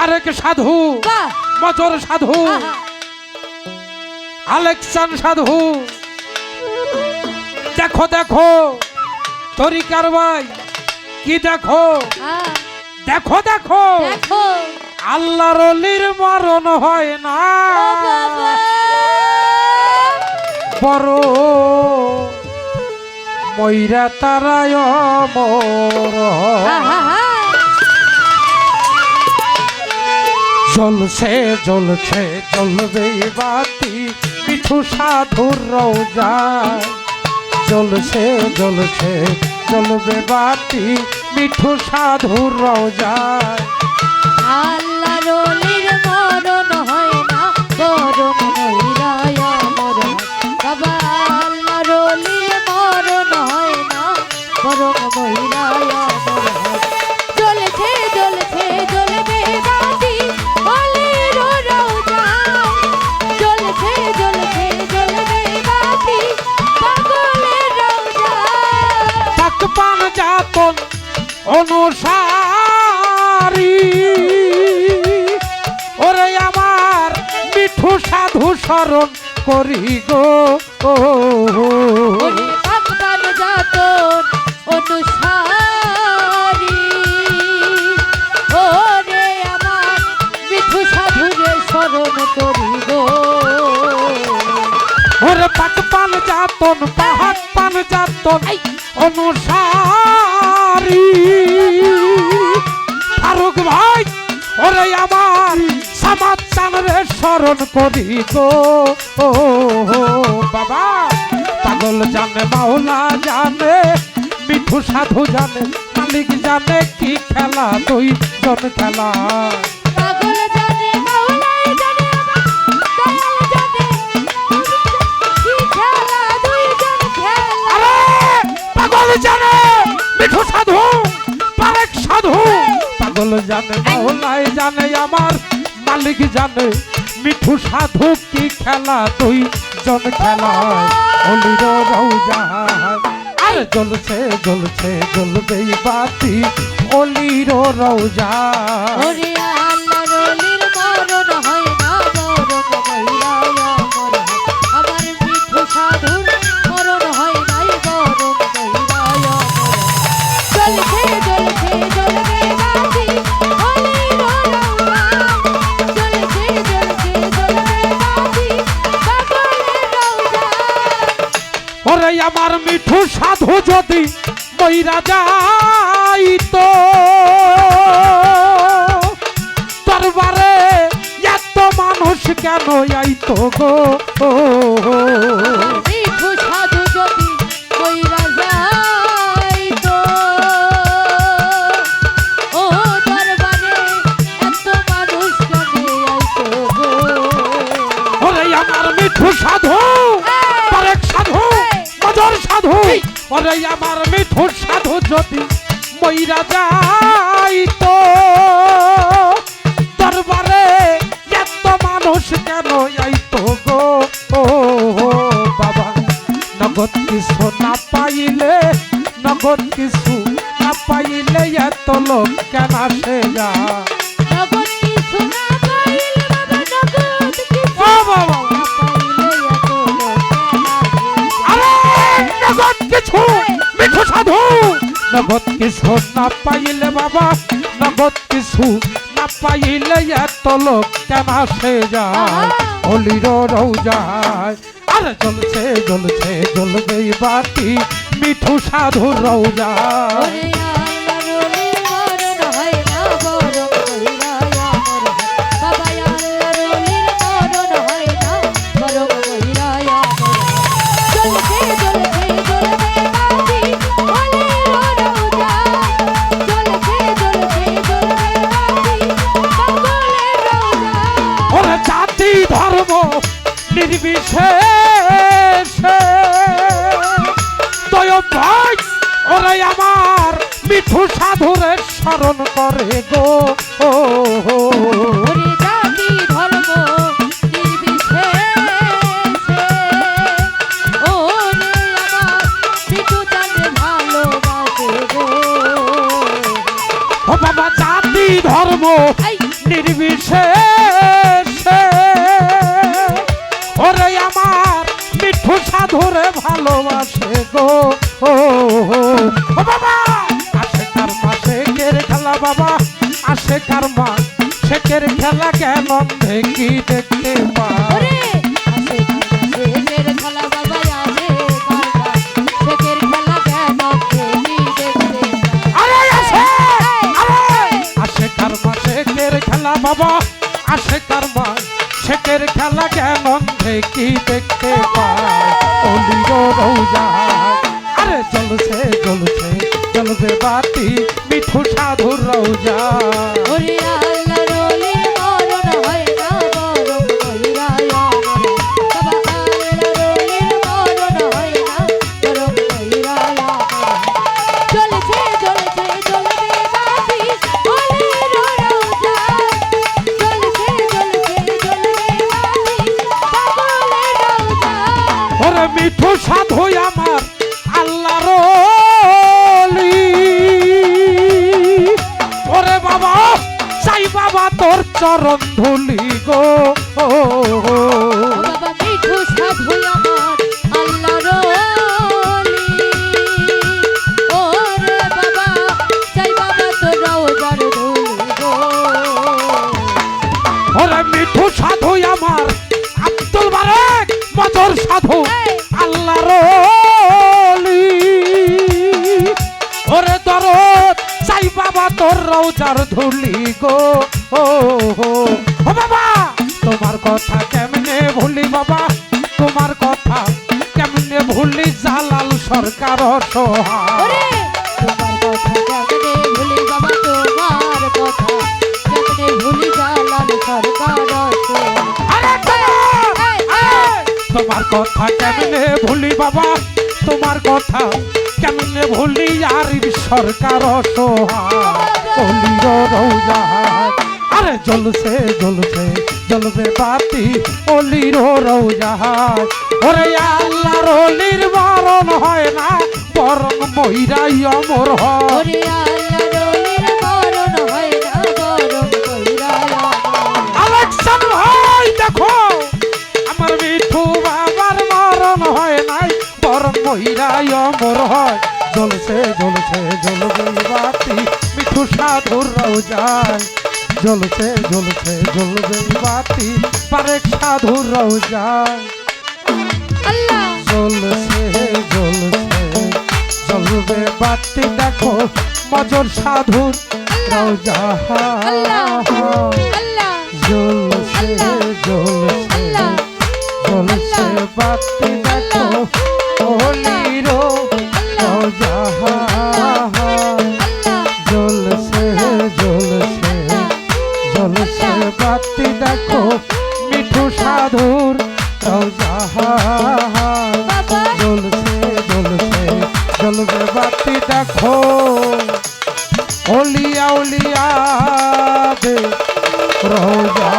তারেক সাধু, মজর সাধু, আলেকসান সাধু, দেখো দেখো তরিকার ভাই কি দেখো, দেখো দেখো আল্লাহর ওলির মরণ হয় না, বড় ময়রা তারায় অমর। জ্বলছে জ্বলছে জ্বলবে বাতি মিঠু সাধুর রওজায়, জ্বলছে জ্বলছে জ্বলবে বাতি মিঠু সাধুর রওজায়। আল্লাহর ওলির মরণ হয় না, বরং ময়রায় অমর। বাবা আল্লাহর ওলির মরণ হয় না, বরং ময়রায় অমর। জ্বলছে জ্বলছে জ্বলবে বাতি ওলির রওজায়, জ্বলছে জ্বলছে জ্বলবে বাতি পাগলের রওজায়। পাক পান যাতন অনুসারী ওরে আমার মিঠু সাধু স্মরণ করি গো, ওরে পাকবান যাতন অনুসারী ওরে আমার মিঠু সাধুরে স্মরণ করি গো। ওরে পাক পান যাতন পাহাক পান যাতন অনুসারী ফারুক ভাই ওরে আমার সামাদ চানরে স্মরণ করি গো, বাবা পাগল জানে মাওলা জানে মিঠু সাধু জানে মালিক জানে কি খেলা দুই জন খেলা। পাগল জানে মাওলাই জানে আমার দয়াল জানে কি খেলা দুইজন খেলা। আরে পাগল জানে মিঠু সাধু পারেক সাধু, পাগল জানে মাওলাই জানে আমার মালিক জানে মিঠু সাধু কি খেলা দুই জন খেলা অলির রওজায়। আরে জ্বলছে জ্বলছে জ্বলবে বাতি অলির রওজায়। ওরে আল্লাহর ওলির মরণ হয় না, বরং ময়রায় অমর। আমার মিঠু সাধুর মরণ হয় নাই, বরং ময়রায় অমর। জ্বলছে জ্বলছে জ্বলবে বাতি ওলির রওজায়, জ্বলছে জ্বলছে জ্বলবে বাতি পাগলের রওজায়। ওরে আমার মিঠু সাধু যদি মইরা যাইতো দরবারে এত মানুষ কেন আইতো গো, মিঠু সাধু যদি মইরা যাইতো ও দরবারে এত মানুষ কেন আইতো গো। ওরে আমার মিঠু সাধু পারেক সাধু মজর সাধু, ওরে আমার মিঠু সাধু যদি মইরা যাইতো দরবারে এত মানুষ কেন আইতো গো, বাবা নগদ কিছু না পাইলে নগদ কিছু না পাইলে এত লোক কেন আসে যা। নগদ কিছু না পাইলে বাবা, নগদ কিছু ও বাবা না পাইলে এত লোক কেন আসে? আরে নগদ কিছু মিঠু সাধু নগদ কিছু না পাইলে বাবা নগদ কিছু না পাইলে এত লোক কেন আসে যায় অলির রওজায়। আরে জ্বলছে জ্বলছে জ্বলবে বাতি মিঠু সাধুর রওজায়। ওরে আল্লাহর ওলির মরণ হয় না, বরং ময়রায় অমর। বাবা আল্লাহর ওলির মরণ হয় না, বরং ময়রায় অমর। জ্বলছে জ্বলছে জ্বলবে বাতি ওলির রওজায়, জ্বলছে জ্বলছে জ্বলবে বাতি পাগলের রওজায়। ওরে জাতি ধর্ম নির্বিশেষে দয় ভাই ওরে আমার মিঠু সাধুরে স্মরণ করে গো, ওরে জাতি ধর্ম নির্বিশেষে ওরে আমার মিঠু চাঁদে ভালোবাসে গো। ও বাবা জাতি ধর্ম এই নির্বিশেষে আশেকার মা শেখের খেলা কেন অন্ধে কি দেখতে পায় ওরে আসে শেখের খেলা বাবা আসে কারবা শেখের খেলা কেন দেখি দেখতে আরে আসে আরে আশেকার মা শেখের খেলা বাবা আশেকার মা শেখের খেলা কেন অন্ধে কি দেখতে পায় অলির রোজা আরে জ্বলছে জ্বলছে জ্বলবে বাতি মিঠু সাধুর রোজা ওরে আল্লাহ রলির মরণ হয় না বরং কইরায় অমর বাবা আল্লাহ রলির মরণ হয় না বরং কইরায় অমর চলেছে চলেছে চলবে বাতি অলির রোজা চলেছে চলেছে চলবে বাতি পাগলের রোজা ওরে মিঠু সাধু আমার আল্লাহর অলি ওরে বাবা চাই বাবা তোর চরণ ধুলি গো ও বাবা মিঠু সাধু আমার আল্লাহর অলি ওরে বাবা চাই বাবা তোর রওজার ধুলি গো ওরে মিঠু সাধু আমার আব্দুল বারেক মজর সাধু আল্লাহর অলি ওরে দরদ চাই বাবা তোর রওজার ধুলি গো ও বাবা তোমার কথা কেমনে ভুলি বাবা তোমার কথা কেমনে ভুলি জালাল সরকার অসহায় ওরে তোমার কথা কেমনে ভুলি বাবা তোমার কথা কেমনে ভুলি জালাল সরকার আরে তোমার কথা কেমনে ভুলি বাবা তোমার কথা কেমনে ভুলি আর সরকার অসহায় অলির রোজা আরে জ্বলছে জ্বলছে জ্বলবে বাতি অলির রোজা ওরে আল্লাহর অলির মরণ হয় না বরং মইরাই অমর হয় ওরে আল্লাহ রলির মরণ হয় না বরং কইরায় অমর আলেকশন হয় দেখো আমার মিঠু বাবার মরণ হয় নাই বরং মহিরাই অমর হয় জ্বলছে জ্বলছে জ্বলবে বাতি মিঠু সাধুর রোজায় জ্বলছে জ্বলছে জ্বলবে বাতি পারেক সাধুর রোজায় আল্লাহ জ্বলছে জ্বলছে জ্বলবে বাতি দেখো মজর সাধুর রোজা আল্লাহ জ্বলছে জ্বলছে জ্বলছে বাতি দেখো অলির রোজা জ্বলছে জ্বলছে জ্বলছে বাতি দেখো মিঠু সাধুর রোজা বাবা জ্বলছে জ্বলছে জ্বলবে বাতি দেখো অলিয়া অলিয়া দে রোজা